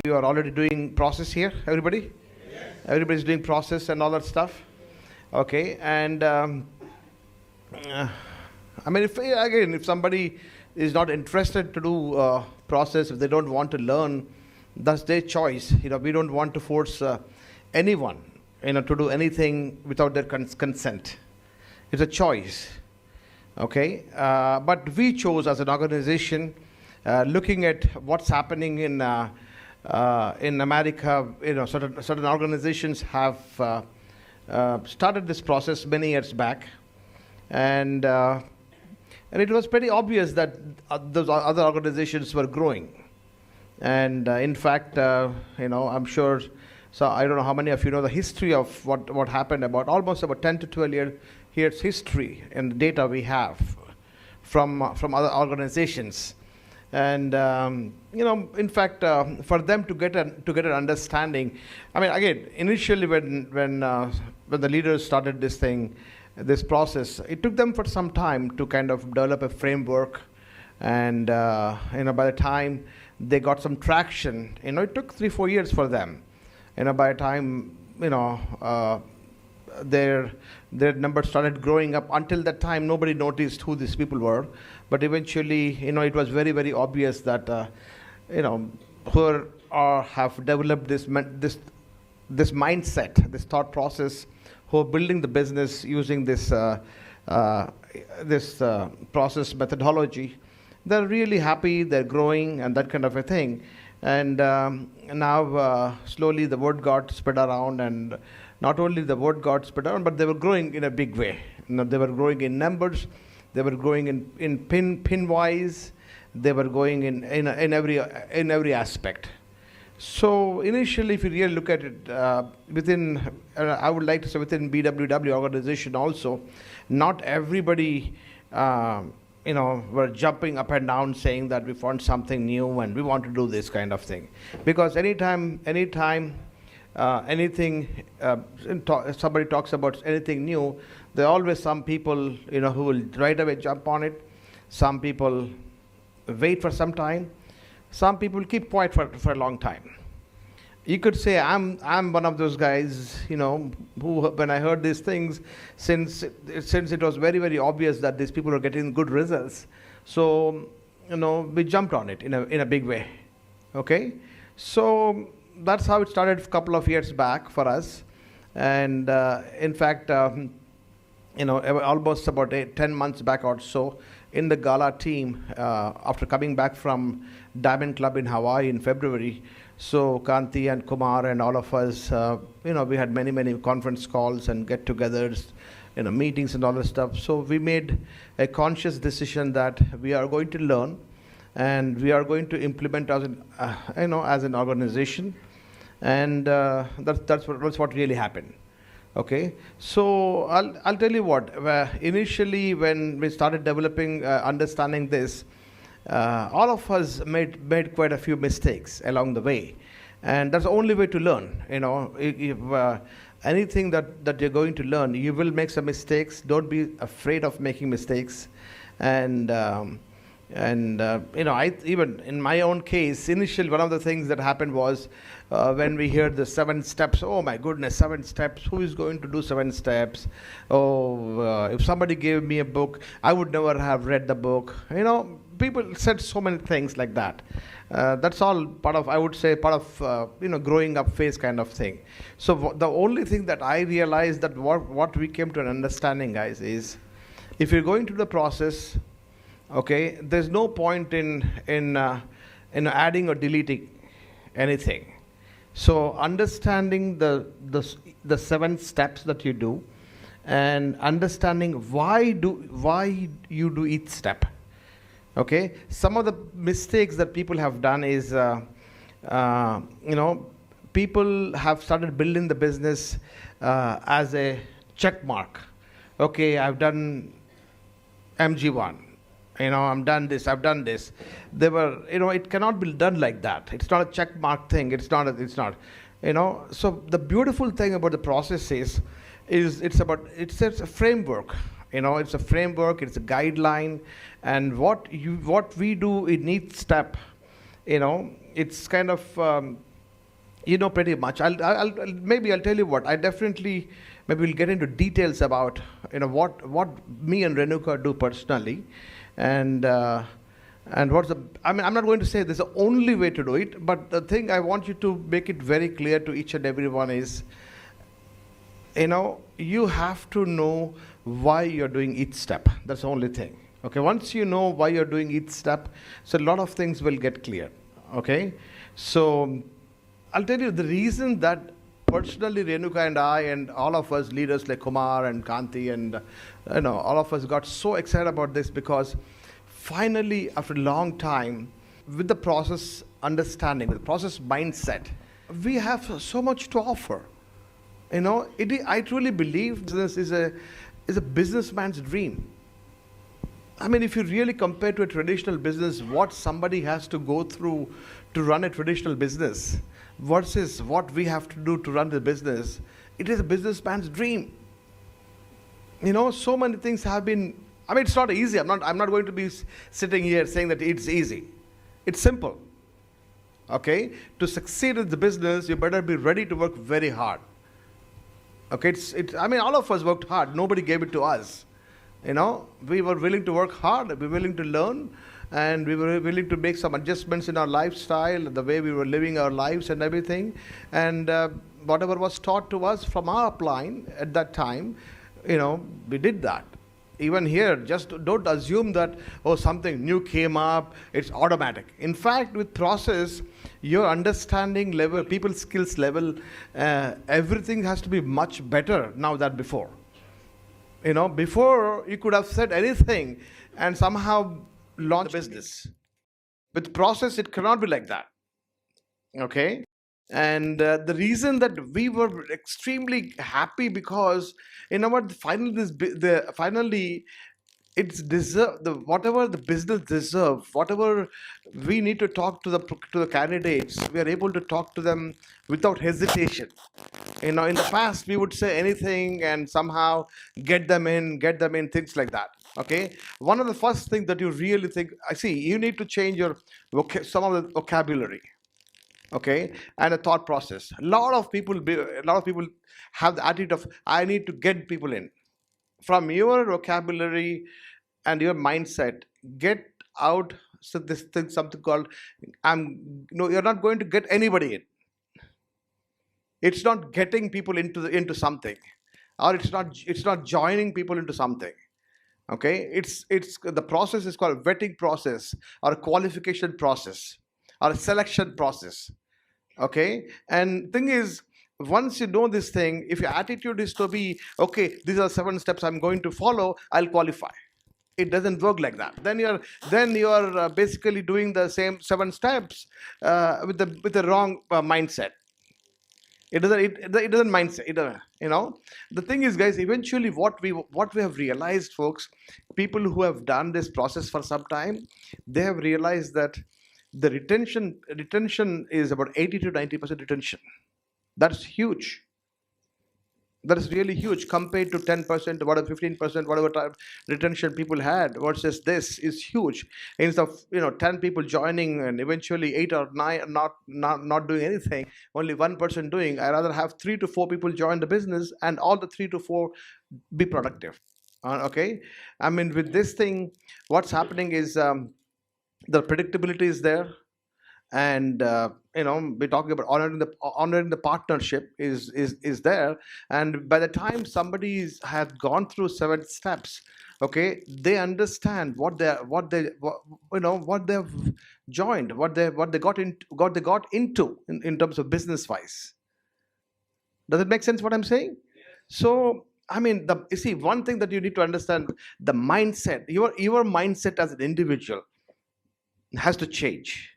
you are already doing process here, everybody? Yes. Everybody's doing process and all that stuff? Okay, and I mean, if somebody is not interested to do process, if they don't want to learn, that's their choice. We don't want to force anyone, to do anything without their consent. It's a choice. Okay, but we chose as an organization, looking at what's happening in America. Certain organizations have started this process many years back, and it was pretty obvious that those other organizations were growing. And in fact, I'm sure. So I don't know how many of you know the history of what happened about almost about 10 to 12 years history and the data we have from other organizations. And in fact, for them to get an understanding, I mean, again, initially when the leaders started this process, it took them for some time to kind of develop a framework, and by the time they got some traction, it took 3-4 years for them. By the time their numbers started growing up. Until that time, nobody noticed who these people were, but eventually, it was very, very obvious that who have developed this mindset, this thought process, who are building the business using this process methodology. They're really happy, they're growing, and that kind of a thing. And now slowly the word got spread around, and not only the word got spread around, but they were growing in a big way. They were growing in numbers, they were growing in pin wise, they were growing in every aspect. So initially, if you really look at it, I would like to say within BWW organization also, not everybody were jumping up and down saying that we found something new and we want to do this kind of thing. Because anytime somebody talks about anything new, there are always some people who will right away jump on it. Some people wait for some time. Some people keep quiet for a long time. You could say I'm one of those guys, who, when I heard these things, since it was very, very obvious that these people are getting good results, so we jumped on it in a big way. Okay, so that's how it started a couple of years back for us, and in fact, almost about 10 months back or so, in the gala team, after coming back from Diamond Club in Hawaii in February. So Kanti and Kumar and all of us, we had many conference calls and get-togethers, meetings and all that stuff. So we made a conscious decision that we are going to learn, and we are going to implement as an organization, and that's what really happened. Okay, so I'll tell you what. Initially, when we started developing, understanding this, all of us made quite a few mistakes along the way, and that's the only way to learn. If anything that you're going to learn, you will make some mistakes. Don't be afraid of making mistakes, and even in my own case, initially one of the things that happened was when we heard the 7 steps. Oh my goodness, 7 steps! Who is going to do 7 steps? If somebody gave me a book, I would never have read the book. People said so many things like that. That's all part of, I would say, growing up phase kind of thing. So the only thing that I realized, that what we came to an understanding, guys, is if you're going through the process, okay, there's no point in adding or deleting anything. So understanding the 7 steps that you do, and understanding why you do each step. Okay, some of the mistakes that people have done is, people have started building the business as a check mark. Okay, I've done MG1. I've done this. It cannot be done like that. It's not a check mark thing. It's not. So the beautiful thing about the process is it's a framework. It's a framework. It's a guideline, and what we do in each step It's kind of, pretty much. Maybe I'll tell you what. I definitely, maybe we'll get into details about, what me and Renuka do personally, and what's the. I mean, I'm not going to say this is the only way to do it, but the thing I want you to make it very clear to each and everyone is, you have to know why you're doing each step. That's the only thing. Okay, once you know why you're doing each step, so a lot of things will get clear. Okay, so I'll tell you the reason that personally Renuka and I and all of us leaders like Kumar and Kanti and all of us got so excited about this because finally after a long time with the process understanding, with the process mindset, we have so much to offer. I truly believe this is a businessman's dream. I mean, if you really compare to a traditional business, what somebody has to go through to run a traditional business versus what we have to do to run the business, it is a businessman's dream. So many things have been. I mean, it's not easy. I'm not going to be sitting here saying that it's easy. It's simple. Okay, to succeed in the business, you better be ready to work very hard. Okay, I mean, all of us worked hard. Nobody gave it to us. We were willing to work hard. We were willing to learn, and we were willing to make some adjustments in our lifestyle, the way we were living our lives and everything. And whatever was taught to us from our upline at that time, we did that. Even here, just don't assume that, something new came up, it's automatic. In fact, with process, your understanding level, people skills level, everything has to be much better now than before. Before you could have said anything and somehow launch a business. With process, it cannot be like that. Okay? And the reason that we were extremely happy because finally it's deserve whatever the business deserve, whatever we need to talk to the candidates, we are able to talk to them without hesitation. In the past we would say anything and somehow get them in, things like that. Okay, one of the first things that you really think, I see, you need to change your some of the vocabulary. Okay, and a thought process. A lot of people have the attitude of, I need to get people in. From your vocabulary and your mindset, get out. So this thing, something called, you're not going to get anybody in. It's not getting people into something, or it's not joining people into something. Okay, it's the process is called vetting process, or a qualification process, or a selection process. Okay, and thing is, once you know this thing, if your attitude is to be, okay, these are 7 steps I'm going to follow, I'll qualify. It doesn't work like that. Then you're basically doing the same 7 steps with the wrong mindset. It doesn't mindset. The thing is, guys, eventually what we have realized, folks, people who have done this process for some time, they have realized that the retention is about 80 to 90% retention. That's huge. That is really huge compared to 10%, whatever 15%, whatever type retention people had versus this is huge. Instead of 10 people joining and eventually 8 or 9 not doing anything, only 1% doing. I rather have 3 to 4 people join the business and all the 3 to 4 be productive. Okay, I mean, with this thing, what's happening is the predictability is there, and we're talking about honoring the partnership is there. And by the time somebody has gone through 7 steps, okay, they understand what they've joined, what they got into in terms of business wise. Does it make sense what I'm saying? So I mean, you see, one thing that you need to understand, the mindset, your mindset as an individual has to change.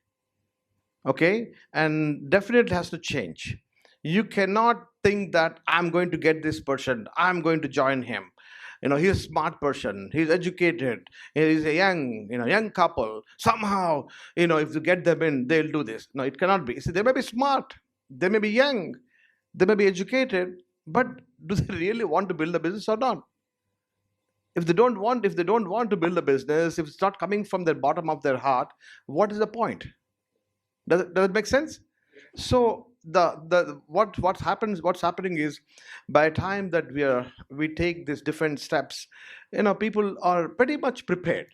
Okay, and definitely has to change. You cannot think that I'm going to get this person, I'm going to join him. He's a smart person, he's educated, he's a young couple, somehow if you get them in, they'll do this. No, it cannot be. See, they may be smart, they may be young, they may be educated, but do they really want to build a business or not? If they don't want to build a business, if it's not coming from the bottom of their heart, what is the point? Does it make sense? So the what's happening is, by the time that we take these different steps, people are pretty much prepared.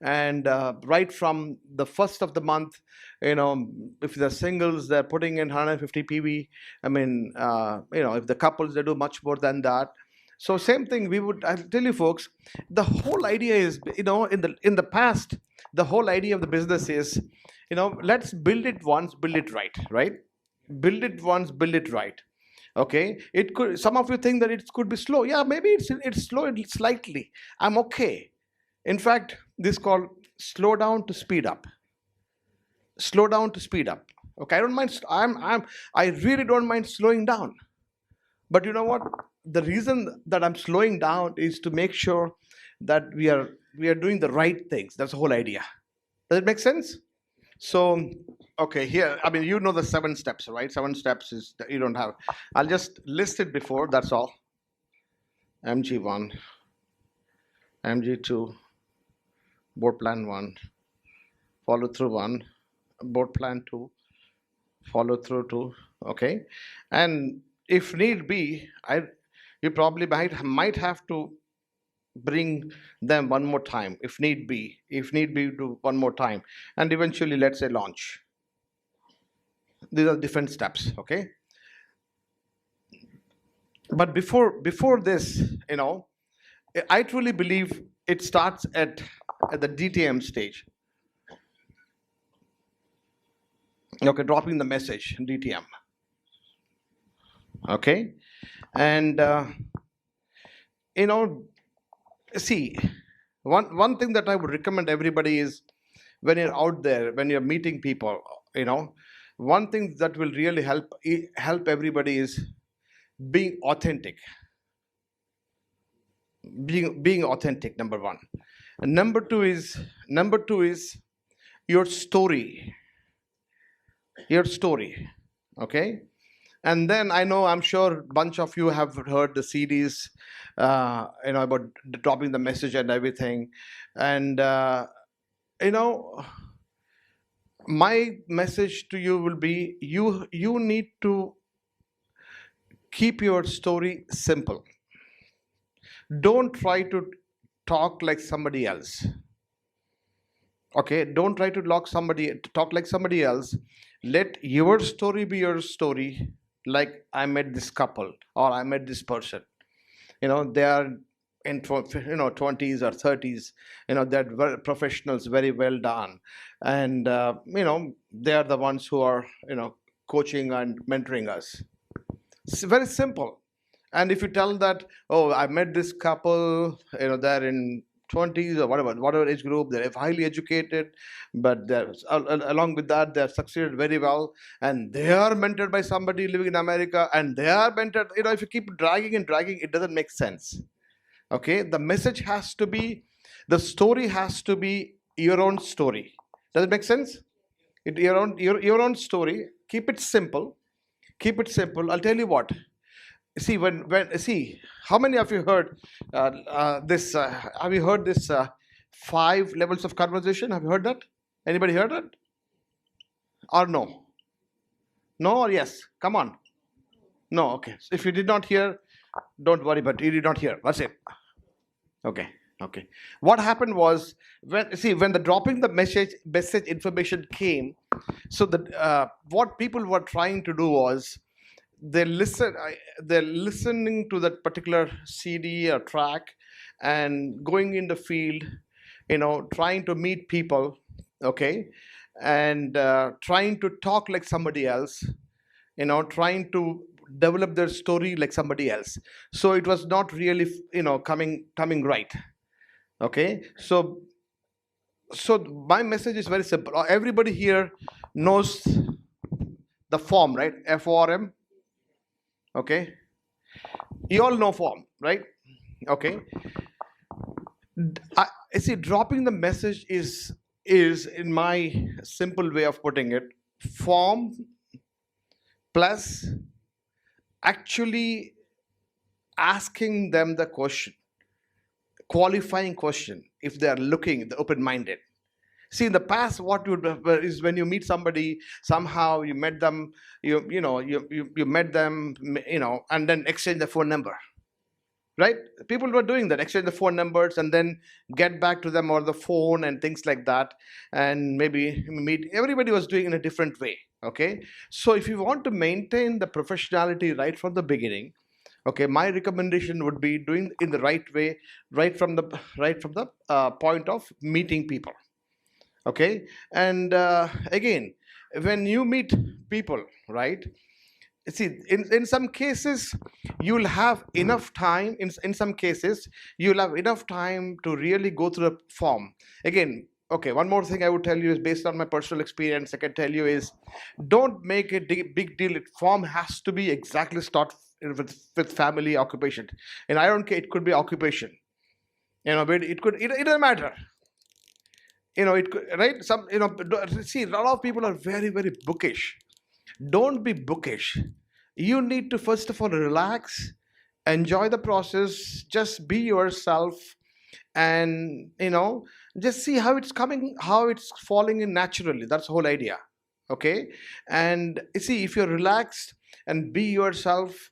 And right from the first of the month, if they're singles, they're putting in 150 PV. I mean, if the couples, they do much more than that. So same thing, I'll tell you folks, the whole idea is, in the past, the whole idea of the business is, let's build it once, build it right, right? Build it once, build it right. Okay, it could, some of you think that it could be slow. Yeah, maybe it's slow slightly. I'm okay. In fact, this is called slow down to speed up. Slow down to speed up. Okay, I don't mind. I really don't mind slowing down. But you know what? The reason that I'm slowing down is to make sure that we are doing the right things. That's the whole idea. Does it make sense? So, okay, here, I mean, the 7 steps, right? 7 steps is that you don't have. I'll just list it before, that's all. MG1, MG2, board plan 1, follow through 1, board plan 2, follow through 2, okay? And if need be, you probably might have to bring them one more time if need be, do one more time, and eventually, let's say, launch. These are different steps, okay? But before this, I truly believe it starts at the DTM stage. Okay, dropping the message, DTM. Okay, and see, one thing that I would recommend everybody is, when you're out there, when you're meeting people, one thing that will really help everybody is being authentic. Being authentic, number one. And number two is your story. Your story. Okay? And then I'm sure a bunch of you have heard the CDs, about dropping the message and everything. And, my message to you will be, you need to keep your story simple. Don't try to talk like somebody else. Okay, don't try to talk like somebody else. Let your story be your story. Like, I met this couple, or I met this person. They are in 20s or 30s. They're professionals, very well done, and they are the ones who are coaching and mentoring us. It's very simple. And if you tell that, oh, I met this couple, they're in 20s or whatever age group, they're highly educated, but along with that, they're succeeded very well, and they are mentored by somebody living in America, and they are mentored. If you keep dragging and dragging, it doesn't make sense. Okay, the message has to be, the story has to be your own story. Does it make sense? Your own story. Keep it simple. I'll tell you what. See, how many of you heard this? Have you heard this 5 levels of conversation? Have you heard that? Anybody heard that? Or no? No or yes? Come on. No, okay. So if you did not hear, don't worry, but you did not hear. That's it. Okay. What happened was, when the dropping the message information came, so what people were trying to do was, they're listening to that particular CD or track, and going in the field, trying to meet people, okay, and trying to talk like somebody else, trying to develop their story like somebody else. So it was not really coming right. Okay, so my message is very simple. Everybody here knows the form, right? FORM. Okay, you all know form, right? Okay, I see, dropping the message is, in my simple way of putting it, form plus actually asking them the question, qualifying question, if they are looking, the open-minded. See, in the past, what would is when you meet somebody, somehow you met them, you met them, and then exchange the phone number, right? People were doing that, exchange the phone numbers and then get back to them over the phone and things like that, and maybe meet. Everybody was doing in a different way. Okay, so if you want to maintain the professionality right from the beginning, okay, my recommendation would be doing in the right way, right from the point of meeting people. Okay, and again, when you meet people, right, see, in some cases you'll have enough time, in some cases you'll have enough time to really go through the form again. Okay, one more thing I would tell you is, based on my personal experience, I can tell you is, don't make a big deal. Form has to be exactly start with family occupation, and I don't care, it could be occupation, but it doesn't matter. It could, right, some, see, a lot of people are very, very bookish. Don't be bookish. You need to first of all relax, enjoy the process, just be yourself, and just see how it's coming, how it's falling in naturally. That's the whole idea. Okay, and see, if you're relaxed and be yourself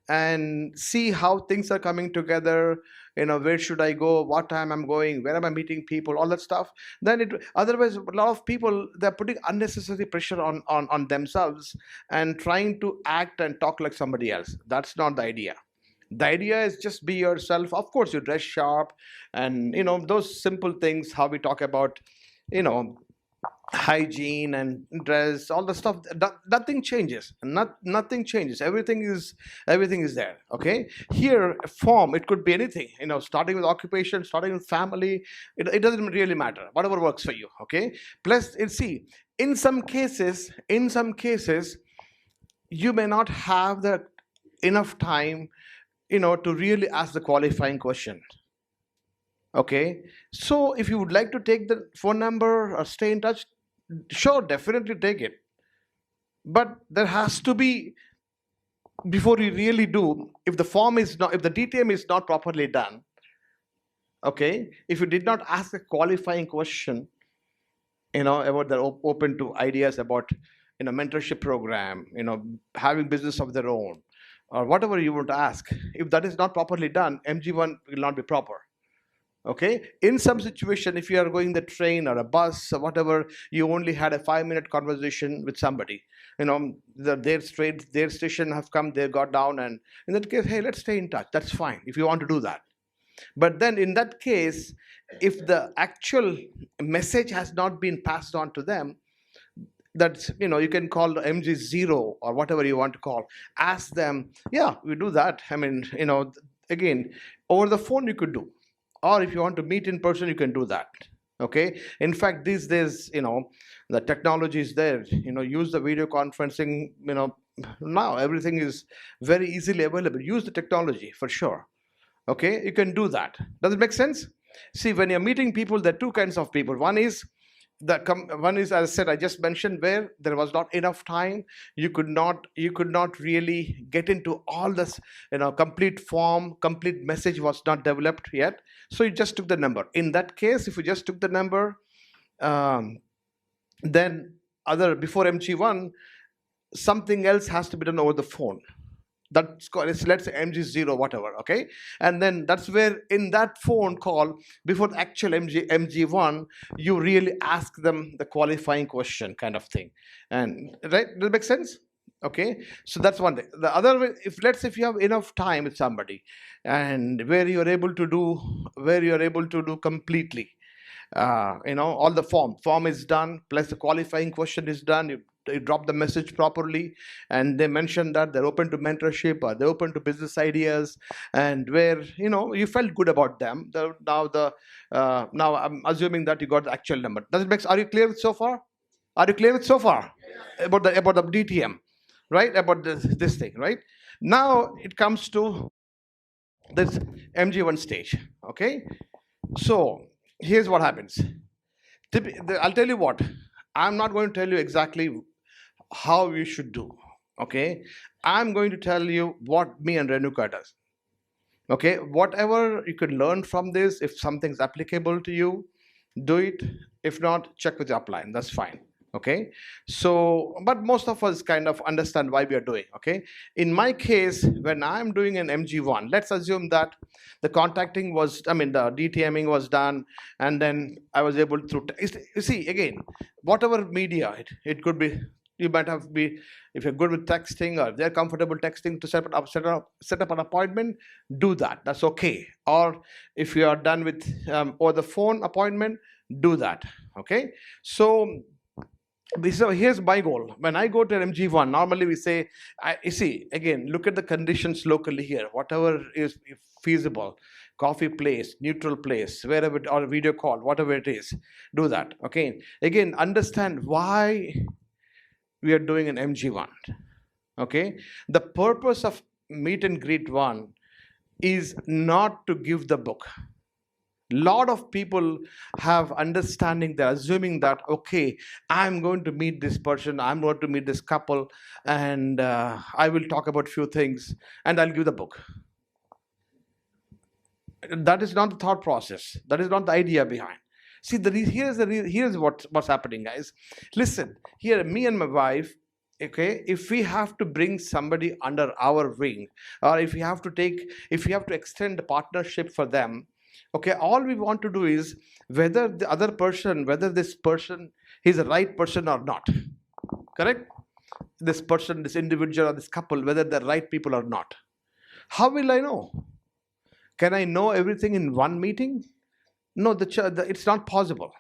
and see how things are coming together, where should I go, what time I'm going, where am I meeting people, all that stuff, then it, otherwise a lot of people, they're putting unnecessary pressure on themselves and trying to act and talk like somebody else. That's not the idea. The idea is just be yourself. Of course, you dress sharp, and those simple things, how we talk about, you know hygiene and dress, all the stuff. Nothing changes. Nothing changes. Everything is there. Okay, here, form, it could be anything, starting with occupation, starting with family. It doesn't really matter, whatever works for you. Okay, plus, see, in some cases you may not have the enough time, to really ask the qualifying question. Okay, so if you would like to take the phone number or stay in touch, sure, definitely take it. But there has to be, before you really do, if the DTM is not properly done, okay, if you did not ask a qualifying question, about they're open to ideas about, mentorship program, having business of their own, or whatever you want to ask, if that is not properly done, MG1 will not be proper. Okay, in some situation, if you are going the train or a bus or whatever, you only had a 5-minute conversation with somebody, their station have come, they got down, and in that case, hey, let's stay in touch. That's fine if you want to do that. But then in that case, if the actual message has not been passed on to them, that's, you can call the MG0 or whatever you want to call, ask them. Yeah, we do that. I mean, again, over the phone you could do, or if you want to meet in person, you can do that. Okay, in fact, these days, the technology is there. Use the video conferencing. Now everything is very easily available. Use the technology for sure. Okay, you can do that. Does it make sense? See, when you're meeting people, there are two kinds of people. One is, as I said, I just mentioned, where there was not enough time. You could not really get into all this, complete form, complete message was not developed yet, so you just took the number. In that case, if you just took the number, um, then other before MG1, something else has to be done over the phone. That's called, let's say, MG0, whatever. Okay, and then that's where, in that phone call, before the actual MG1, you really ask them the qualifying question, kind of thing. And right, does that make sense? Okay, so that's one thing. The other way, if you have enough time with somebody, and where you're able to do completely, all the form is done, plus the qualifying question is done. You drop the message properly, and they mention that they're open to mentorship, or they're open to business ideas, and where, you felt good about them. Now I'm assuming that you got the actual number. Does it make? Are you clear with so far? Are you clear with so far? About the DTM, right? About this thing, right? Now it comes to this MG1 stage. Okay, so here's what happens. I'll tell you what. I'm not going to tell you exactly how you should do. Okay, I'm going to tell you what me and Renuka does. Okay, whatever you can learn from this, if something's applicable to you, do it. If not, check with your upline. That's fine. Okay. So, but most of us kind of understand why we are doing. Okay. In my case, when I'm doing an MG1, let's assume that the contacting was, I mean, the DTMing was done, and then I was able to, you see, again, whatever media, it could be, you might have be, if you're good with texting or if they're comfortable texting to set up an appointment, do that. That's okay. Or if you are done with or the phone appointment, do that. Okay. So here's my goal. When I go to MG1, normally we say, you see, again, look at the conditions locally here, whatever is feasible, coffee place, neutral place, wherever, or video call, whatever it is, do that. Okay. Again, understand why we are doing an MG1. Okay. The purpose of meet and greet one is not to give the book. Lot of people have understanding, they're assuming that, okay, I'm going to meet this person, I'm going to meet this couple, and I will talk about few things and I'll give the book. That is not the thought process, that is not the idea behind. See, here's what's happening, guys. Listen here, me and my wife, okay, if we have to bring somebody under our wing, or if we have to extend the partnership for them, okay, all we want to do is whether this person is the right person or not. Correct? This person, this individual, or this couple, whether they're right people or not. How will I know? Can I know everything in one meeting? No, it's not possible.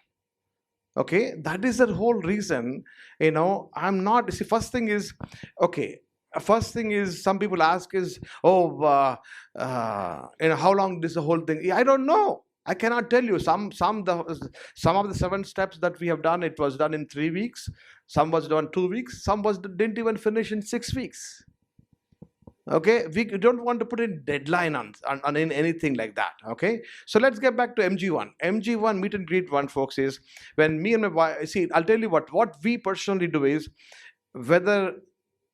Okay, that is the whole reason. I'm not, see, first thing is, okay, first thing is, some people ask is, oh, how long this the whole thing, I don't know, I cannot tell you. Some of the 7 steps that we have done, it was done in 3 weeks, some was done 2 weeks, some didn't even finish in 6 weeks. Okay, we don't want to put a deadline on anything like that. Okay, so let's get back to MG1 meet and greet one, folks, is when me and my wife, see, I'll tell you what we personally do is, whether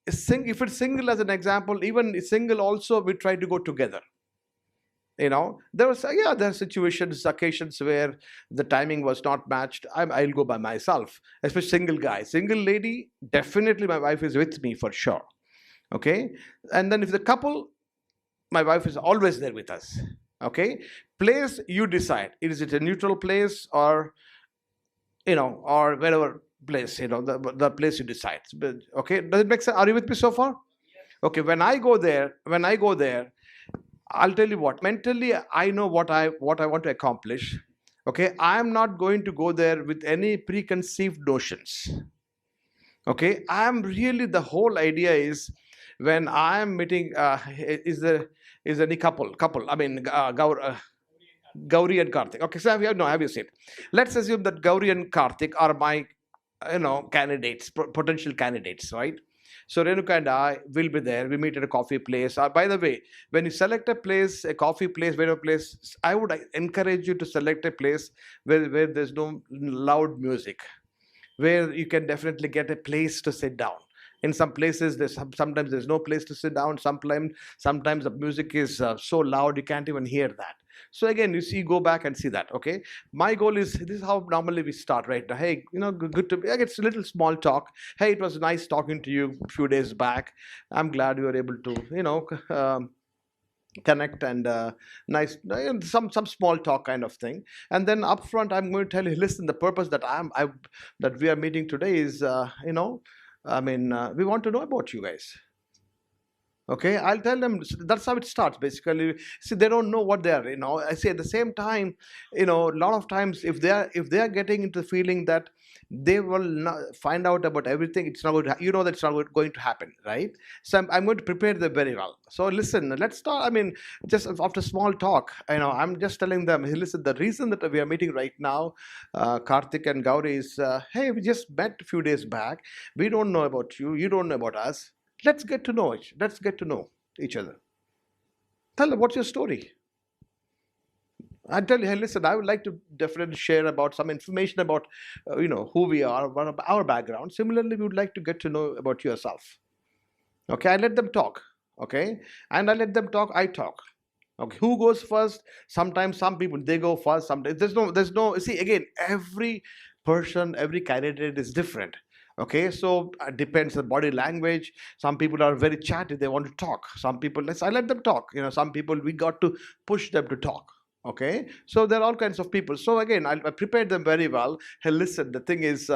if it's single, as an example, even single also, we try to go together. There are situations, occasions where the timing was not matched. I'll go by myself, especially single guy. Single lady, definitely my wife is with me for sure. Okay, and then if the couple, my wife is always there with us. Okay, place, you decide, is it a neutral place, or or wherever place, the place you decide. Okay, does it make sense? Are you with me so far? Okay, when I go there, I'll tell you what, mentally I know what I want to accomplish. Okay, I am not going to go there with any preconceived notions. Okay, I am really, the whole idea is, when I am meeting, is any couple, I mean, Gauri and Karthik. Okay, so have you seen? Let's assume that Gauri and Karthik are my, candidates, potential candidates, right? So Renuka and I will be there. We meet at a coffee place. By the way, when you select a place, a coffee place, whatever place, I would encourage you to select a place where there's no loud music, where you can definitely get a place to sit down. In some places, sometimes there's no place to sit down. Sometimes the music is so loud you can't even hear that. So again, you see, go back and see that. Okay, my goal is, this is how normally we start right now. Hey, good to be. It's a little small talk. Hey, it was nice talking to you a few days back. I'm glad you were able to connect, and nice, some small talk kind of thing. And then up front, I'm going to tell you, listen, the purpose that that we are meeting today is, we want to know about you guys. Okay, I'll tell them, that's how it starts basically. See, they don't know what they are. I say, at the same time, a lot of times, if they are getting into the feeling that they will not find out about everything, it's not going to, that's not going to happen, right? So I'm going to prepare them very well. So listen, let's start. Just after small talk, I'm just telling them, hey, listen, the reason that we are meeting right now, Karthik and Gauri, is, hey, we just met a few days back. We don't know about you, you don't know about us. Let's get to know each other. Tell them, what's your story? I tell you, hey, listen, I would like to definitely share about some information about, who we are, what about our background. Similarly, we would like to get to know about yourself. Okay, I let them talk. Okay, and I let them talk, I talk. Okay, who goes first? Sometimes some people they go first. Sometimes there's no. See again, every person, every candidate is different. Okay, so depends on body language. Some people are very chatty; they want to talk. Some people, I let them talk. Some people we got to push them to talk. Okay, so there are all kinds of people. So again, I prepared them very well. Hey, listen, the thing is.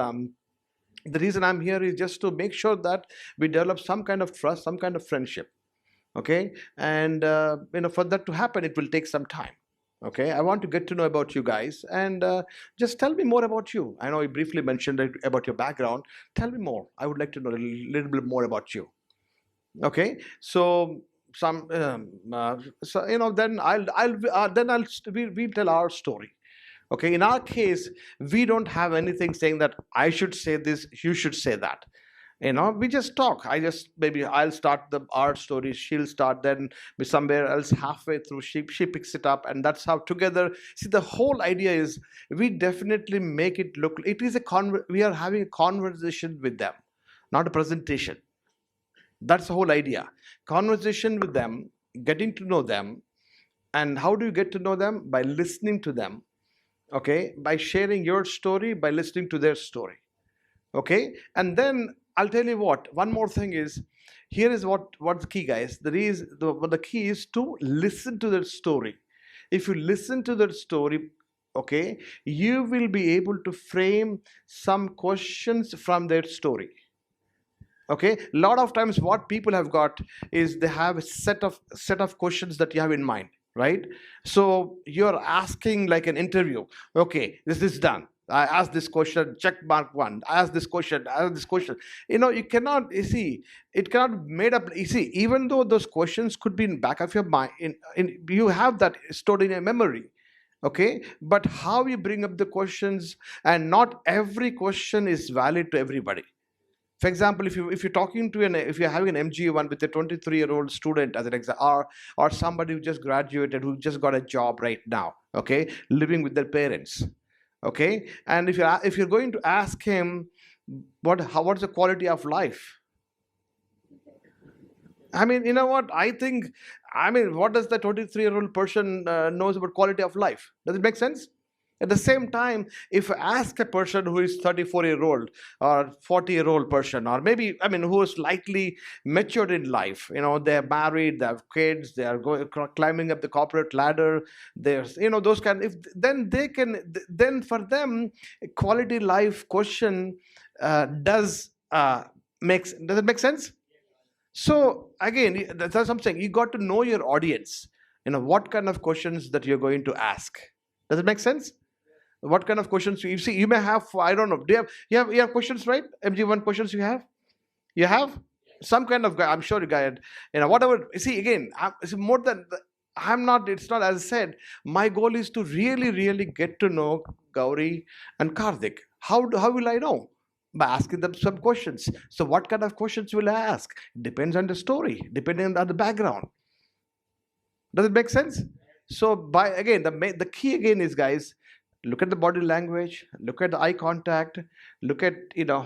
The reason I'm here is just to make sure that we develop some kind of trust, some kind of friendship. Okay, and for that to happen, it will take some time. Okay, I want to get to know about you guys, and just tell me more about you. I know you briefly mentioned about your background. Tell me more. I would like to know a little bit more about you. Okay, so some so then we'll tell our story. Okay, in our case, we don't have anything saying that I should say this, you should say that. We just talk. Maybe I'll start the art story, she'll start, then be somewhere else halfway through, she picks it up, and that's how together. See, the whole idea is we definitely make it look, it is we are having a conversation with them, not a presentation. That's the whole idea. Conversation with them, getting to know them. And how do you get to know them? By listening to them. Okay, by sharing your story, by listening to their story. Okay, and then I'll tell you what, one more thing is, here is what's the key, guys. The key is to listen to their story. If you listen to their story, okay, you will be able to frame some questions from their story. Okay, a lot of times what people have got is they have a set of questions that you have in mind, right? So you're asking like an interview. Okay, this is done. I asked this question, check mark one. I asked this question, I asked this question. You cannot, you see, it cannot be made up. You see, even though those questions could be in back of your mind, you have that stored in your memory. Okay, but how you bring up the questions, and not every question is valid to everybody. For example, if you're talking to if you're having an MG1 with a 23-year-old student as an example, or somebody who just graduated, who just got a job right now, okay, living with their parents, okay, and if you're going to ask him what's the quality of life, I mean, you know what? What does the 23-year-old person knows about quality of life? Does it make sense? At the same time, if I ask a person who is 34-year-old or 40-year-old person, or maybe, who is slightly matured in life, they're married, they have kids, they are climbing up the corporate ladder, there's, those kind, if then they can, then for them, a quality life question does it make sense? So again, that's what I'm saying. You got to know your audience. What kind of questions that you're going to ask. Does it make sense? What kind of questions you see? You may have. I don't know. Do you have questions, right? MG1 questions you have. You have some kind of guy. I'm sure you guy. Whatever. See again. It's more than. I'm not. It's not as I said. My goal is to really, really get to know Gauri and Karthik. How will I know? By asking them some questions. So what kind of questions will I ask? Depends on the story, depending on the background. Does it make sense? So by again, the key again is, guys, look at the body language, look at the eye contact, look at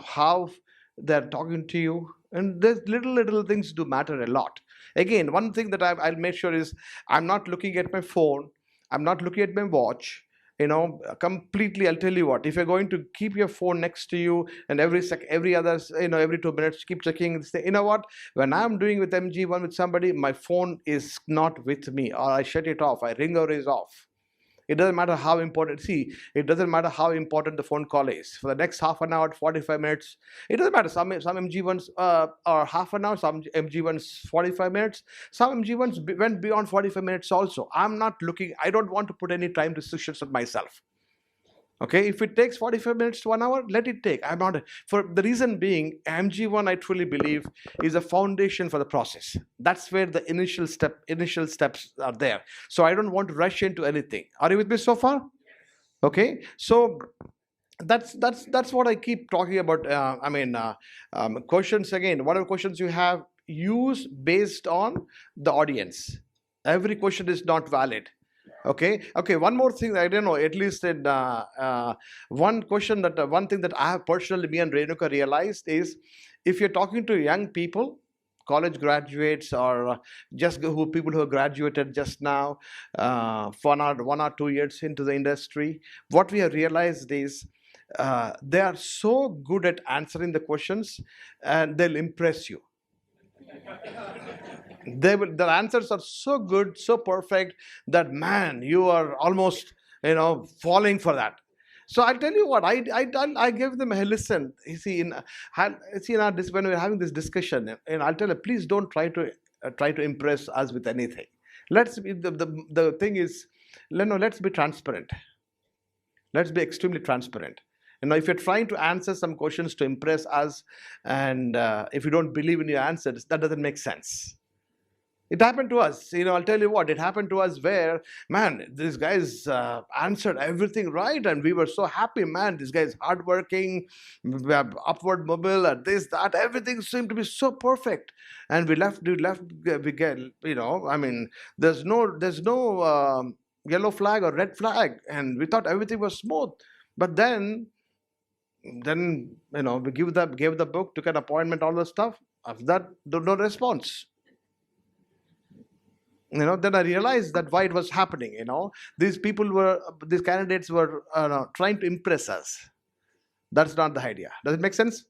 how they're talking to you, and there's little things do matter a lot. Again, one thing that I'll make sure is I'm not looking at my phone, I'm not looking at my watch. Completely. I'll tell you what. If you're going to keep your phone next to you, and every other, every 2 minutes, keep checking. Say, you know what? When I'm doing with MG1 with somebody, my phone is not with me, or I shut it off. I ring or is off. It doesn't matter how important. See, it doesn't matter how important the phone call is. For the next half an hour, 45 minutes, it doesn't matter. Some MG1s are half an hour, some MG1s 45 minutes, some MG1s went beyond 45 minutes also. I'm not looking. I don't want to put any time restrictions on myself. Okay, if it takes 45 minutes to 1 hour, let it take. I'm not, for the reason being, MG1, I truly believe, is a foundation for the process. That's where the initial steps are there. So I don't want to rush into anything. Are you with me so far? Okay, so that's what I keep talking about. Questions again. Whatever questions you have, use based on the audience. Every question is not valid. Okay, one more thing. I don't know, at least in one thing that I have personally, me and Renuka realized is, if you're talking to young people, college graduates or just who people who graduated just now, for 1 or 2 years into the industry, what we have realized is they are so good at answering the questions, and they'll impress you. Their answers are so good, so perfect, that man, you are almost falling for that. So I'll tell you what, I give them a listen. You see, when we're having this discussion, and I'll tell you, please don't try to impress us with anything. Let's be the thing is, let's be transparent. Let's be extremely transparent. If you're trying to answer some questions to impress us, and if you don't believe in your answers, that doesn't make sense. It happened to us. I'll tell you what, it happened to us where, man, these guys answered everything right, and we were so happy, man. This guy is hardworking, upward mobile, and this, that, everything seemed to be so perfect. And we get, I mean, there's no yellow flag or red flag, and we thought everything was smooth. But then we gave the book, took an appointment, all the stuff. After that, no response. Then I realized that why it was happening. These candidates were trying to impress us. That's not the idea. Does it make sense?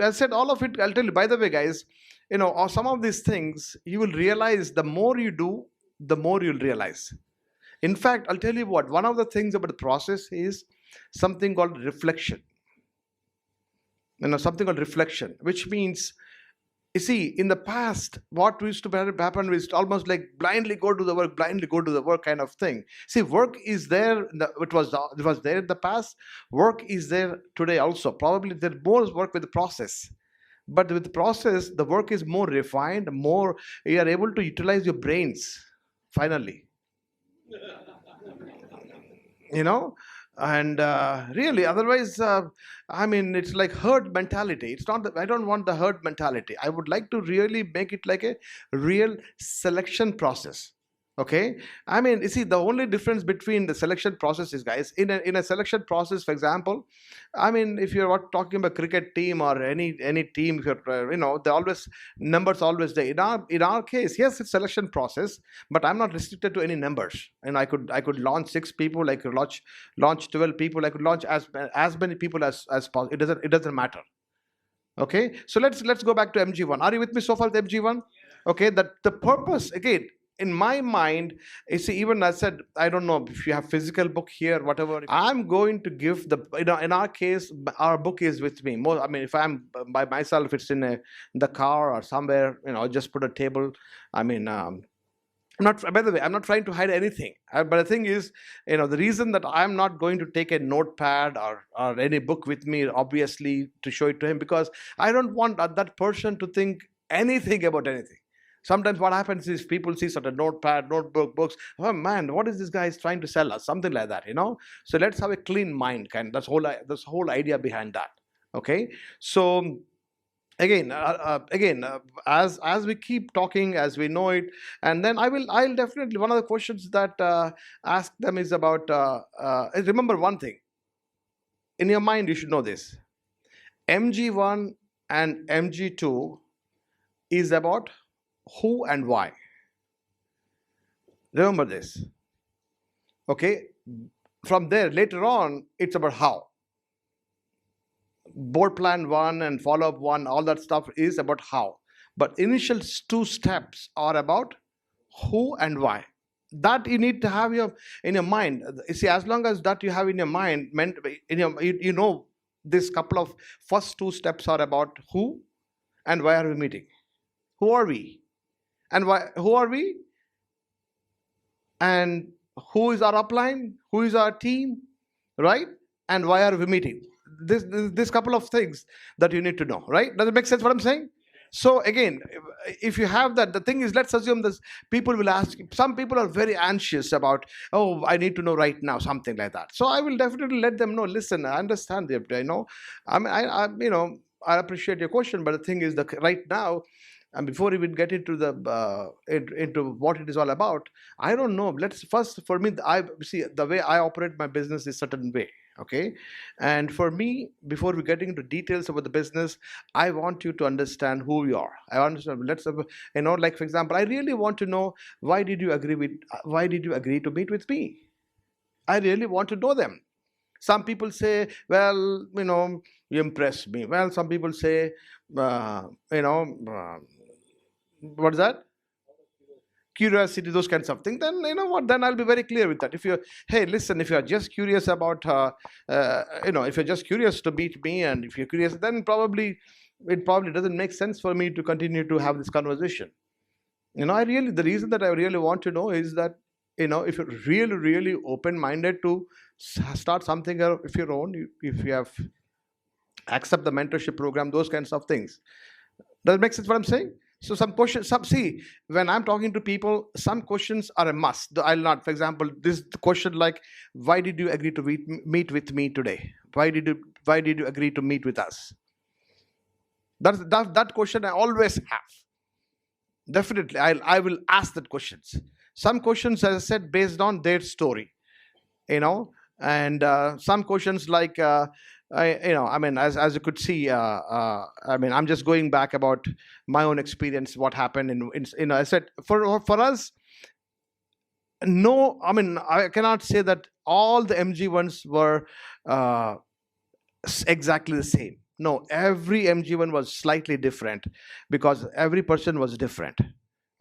I said all of it. I'll tell you, by the way, guys, some of these things you will realize, the more you do, the more you'll realize. In fact, I'll tell you what, one of the things about the process is something called reflection. Something called reflection, which means, you see, in the past, what used to happen is almost like blindly go to the work kind of thing. See, work is there. It was there in the past. Work is there today also. Probably there's more work with the process. But with the process, the work is more refined, more, you are able to utilize your brains, finally. And really, otherwise, it's like herd mentality. It's not that I don't want the herd mentality. I would like to really make it like a real selection process. Okay, you see, the only difference between the selection process is, guys, in a selection process, for example, if you're talking about cricket team or any team, if you're they always, numbers always there. In our case, yes, it's selection process, but I'm not restricted to any numbers. And I could launch 6 people, I could launch 12 people, I could launch as many people as possible. It doesn't matter. Okay, so let's go back to MG1. Are you with me so far with MG1? Okay, that the purpose, again, in my mind, you see, even I said, I don't know if you have physical book here, whatever. I'm going to give in our case, our book is with me. If I'm by myself, it's in the car or somewhere. Just put a table. I'm not. By the way, I'm not trying to hide anything. But the thing is, the reason that I'm not going to take a notepad or any book with me, obviously, to show it to him, because I don't want that person to think anything about anything. Sometimes what happens is people see sort of notepad, books. Oh man, what is this guy is trying to sell us? Something like that, So let's have a clean mind, That's whole idea behind that. Okay, so again, as we keep talking, as we know it, and then I'll definitely, one of the questions that ask them is about. Remember one thing. In your mind, you should know this. MG1 and MG2 is about who and why. Remember this. Okay, from there, later on, it's about how. Board plan 1 and follow-up 1, all that stuff is about how. But initial 2 steps are about who and why. That you need to have in your mind. You see, as long as that you have in your mind, this couple of first 2 steps are about who and why are we meeting. Who are we? And why? Who are we? And who is our upline? Who is our team? Right? And why are we meeting? This couple of things that you need to know. Right? Does it make sense what I'm saying? So again, if you have that, the thing is, let's assume this. People will ask. Some people are very anxious about. Oh, I need to know right now, something like that. So I will definitely let them know. Listen, I understand. I appreciate your question, but the thing is that right now. And before we even get into into what it is all about, I don't know. Let's first, for me, I see the way I operate my business is certain way. Okay. And for me, before we getting into details about the business, I want you to understand who you are. I want to, let's like for example, I really want to know, why did you agree to meet with me? I really want to know them. Some people say, well, you impressed me. Well, some people say, uh, you know what's that? Curiosity, those kinds of things. Then you know what? Then I'll be very clear with that. If you, hey, listen, if you're just curious about, if you're just curious to meet me, and if you're curious, then probably it probably doesn't make sense for me to continue to have this conversation. The reason that I really want to know is that, if you're really, really open-minded to start something of your own, if you have accept the mentorship program, those kinds of things. Does it make sense what I'm saying? So some questions, see, when I'm talking to people, some questions are a must. I'll not, for example, this question like, why did you agree to meet with me today? Why did you agree to meet with us? That question I always have. Definitely, I will ask that questions. Some questions, as I said, based on their story, you know, and some questions like, as you could see, I'm just going back about my own experience, what happened I said, for us, no, I cannot say that all the MG1s were uh, exactly the same. No, every MG1 was slightly different because every person was different.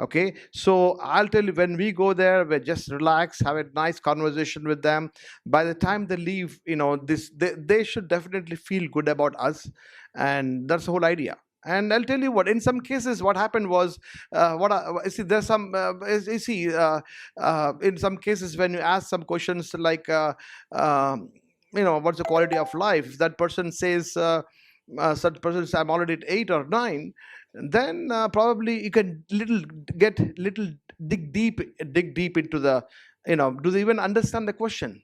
Okay, so I'll tell you, when we go there, we just relax, have a nice conversation with them. By the time they leave, they should definitely feel good about us, and that's the whole idea. And I'll tell you what, in some cases, what happened was, see, there's some, you see, in some cases, when you ask some questions like, what's the quality of life? If that person says, such person says, I'm already at 8 or 9, then probably you can get little dig deep into the, do they even understand the question?